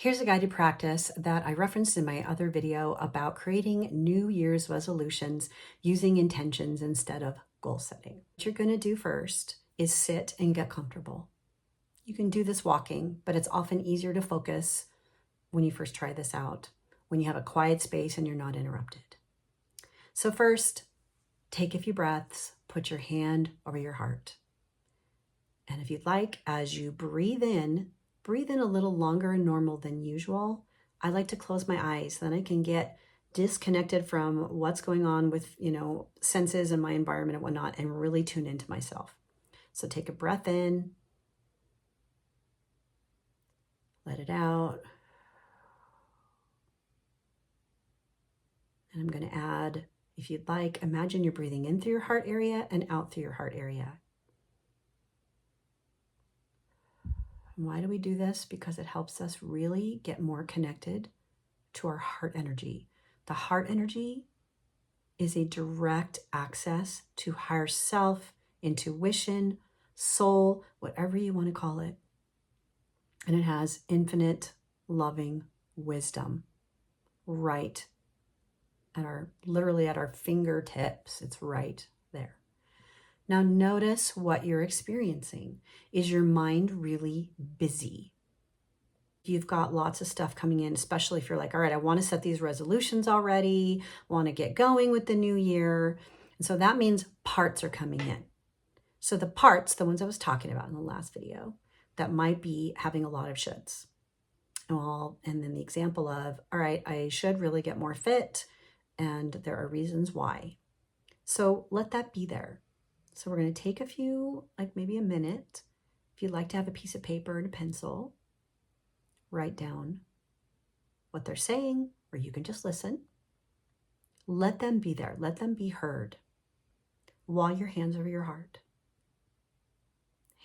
Here's a guided practice that I referenced in my other video about creating New Year's resolutions using intentions instead of goal setting. What you're going to do first is sit and get comfortable. You can do this walking, but it's often easier to focus when you first try this out, when you have a quiet space and you're not interrupted. So first, take a few breaths, put your hand over your heart. And if you'd like, as you breathe in a little longer and normal than usual. I like to close my eyes, then I can get disconnected from what's going on with, senses and my environment and whatnot, and really tune into myself. So take a breath in, let it out. And I'm going to add, if you'd like, imagine you're breathing in through your heart area and out through your heart area. Why do we do this? Because it helps us really get more connected to our heart energy. The heart energy is a direct access to higher self, intuition, soul, whatever you want to call it. And it has infinite loving wisdom right literally at our fingertips. It's right there. Now notice what you're experiencing. Is your mind really busy? You've got lots of stuff coming in, especially if you're like, all right, I want to set these resolutions already, want to get going with the new year. And so that means parts are coming in. So the parts, the ones I was talking about in the last video, that might be having a lot of shoulds. Well, and then the example of, all right, I should really get more fit, and there are reasons why. So let that be there. So we're going to take a few, like maybe a minute. If you'd like to have a piece of paper and a pencil, write down what they're saying, or you can just listen. Let them be there. Let them be heard while your hand's over your heart.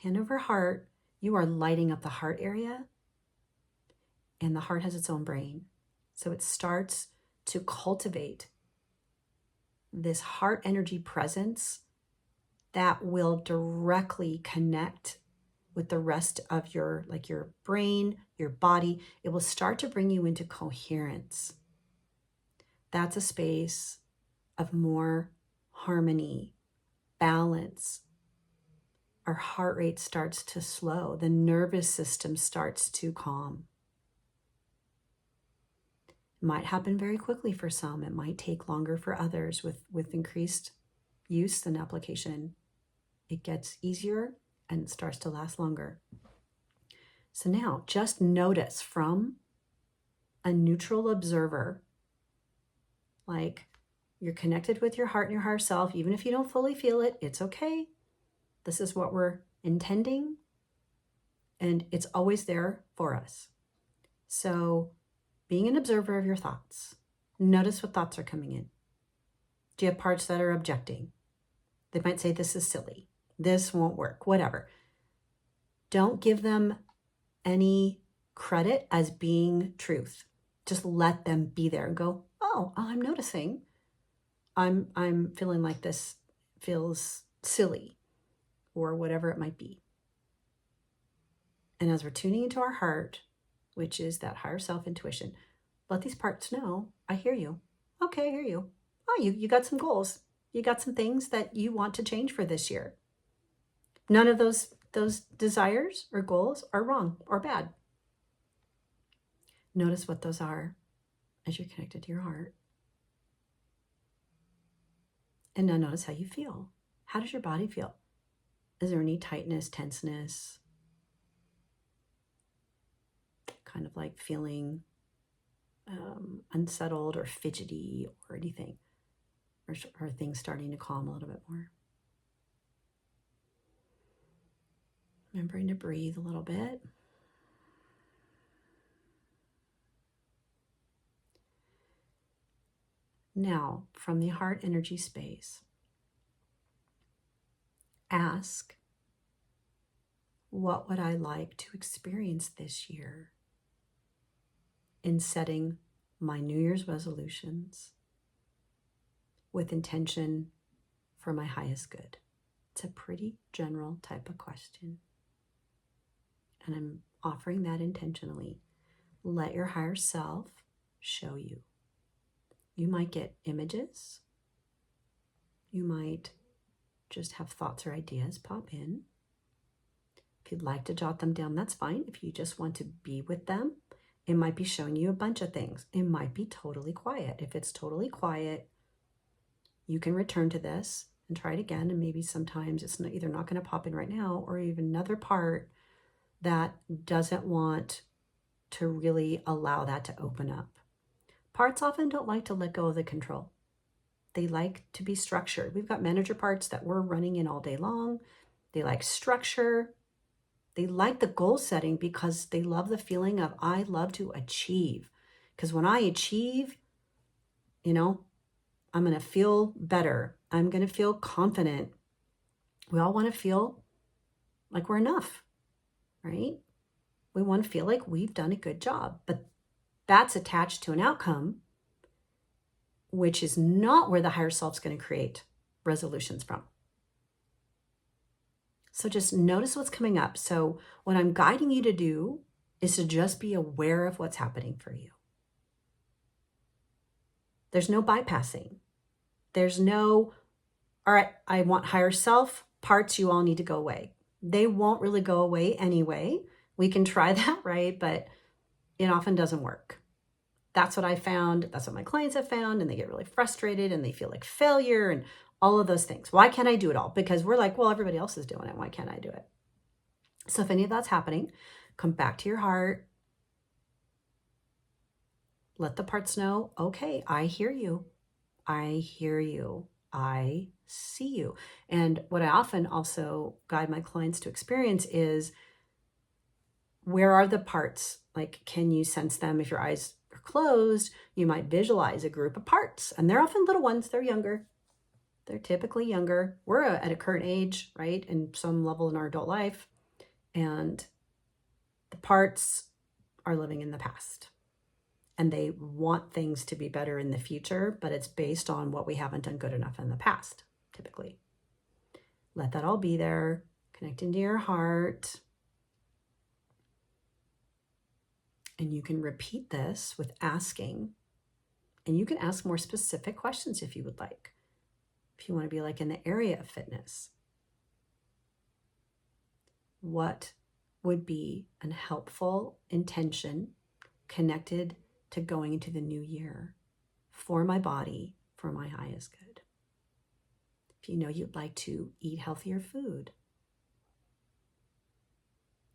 Hand over heart, you are lighting up the heart area, and the heart has its own brain. So it starts to cultivate this heart energy presence that will directly connect with the rest of your brain, your body. It will start to bring you into coherence. That's a space of more harmony, balance. Our heart rate starts to slow. The nervous system starts to calm. It might happen very quickly for some. It might take longer for others with increased use and application. It gets easier and it starts to last longer. So now just notice from a neutral observer, like you're connected with your heart and your higher self. Even if you don't fully feel it, it's okay. This is what we're intending, and it's always there for us. So being an observer of your thoughts, notice what thoughts are coming in. Do you have parts that are objecting? They might say, this is silly. This won't work, whatever. Don't give them any credit as being truth. Just let them be there and go, oh, I'm noticing. I'm feeling like this feels silly, or whatever it might be. And as we're tuning into our heart, which is that higher self intuition, let these parts know, I hear you. Okay, I hear you. Oh, you got some goals. You got some things that you want to change for this year. None of those desires or goals are wrong or bad. Notice what those are as you're connected to your heart. And now notice how you feel. How does your body feel? Is there any tightness, tenseness? Kind of like feeling unsettled or fidgety or anything? Or are things starting to calm a little bit more? Remembering to breathe a little bit. Now, from the heart energy space, ask, what would I like to experience this year in setting my New Year's resolutions with intention for my highest good? It's a pretty general type of question. And I'm offering that intentionally. let your higher self show you. You might get images. You might just have thoughts or ideas pop in. If you'd like to jot them down, that's fine. If you just want to be with them, it might be showing you a bunch of things. It might be totally quiet. If it's totally quiet, you can return to this and try it again. And maybe sometimes it's either not going to pop in right now, or even another part that doesn't want to really allow that to open up. Parts often don't like to let go of the control. They like to be structured. We've got manager parts that we're running in all day long. They like structure. They like the goal setting because they love the feeling of, I love to achieve. Because when I achieve, I'm going to feel better. I'm going to feel confident. We all want to feel like we're enough, right? We want to feel like we've done a good job, but that's attached to an outcome, which is not where the higher self's going to create resolutions from. So just notice what's coming up. So what I'm guiding you to do is to just be aware of what's happening for you. There's no bypassing. There's no, all right, I want higher self parts, you all need to go away. They won't really go away anyway. We can try that, right? But it often doesn't work. That's what I found. That's what my clients have found. And they get really frustrated and they feel like failure and all of those things. Why can't I do it all? Because we're like, well, everybody else is doing it. Why can't I do it? So if any of that's happening, come back to your heart. Let the parts know, okay, I hear you. I hear you. I see you. And what I often also guide my clients to experience is, where are the parts? Like, can you sense them? If your eyes are closed, you might visualize a group of parts. And they're often little ones. They're younger. They're typically younger. We're at a current age, right? In some level in our adult life. And the parts are living in the past. And they want things to be better in the future, but it's based on what we haven't done good enough in the past, typically. Let that all be there. Connect into your heart. And you can repeat this with asking. And you can ask more specific questions if you would like. If you want to be like in the area of fitness, what would be a helpful intention connected to going into the new year for my body, for my highest good? If you know you'd like to eat healthier food,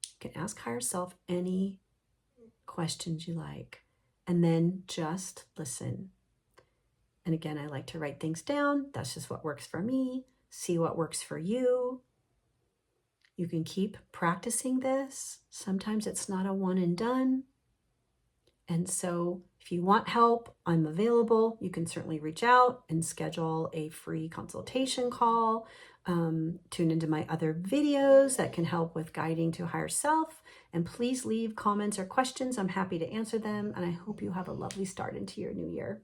you can ask higher self any questions you like, and then just listen. And again, I like to write things down. That's just what works for me. See what works for you. You can keep practicing this. Sometimes it's not a one and done. And so if you want help, I'm available. You can certainly reach out and schedule a free consultation call. Tune into my other videos that can help with guiding to higher self. And please leave comments or questions. I'm happy to answer them. And I hope you have a lovely start into your new year.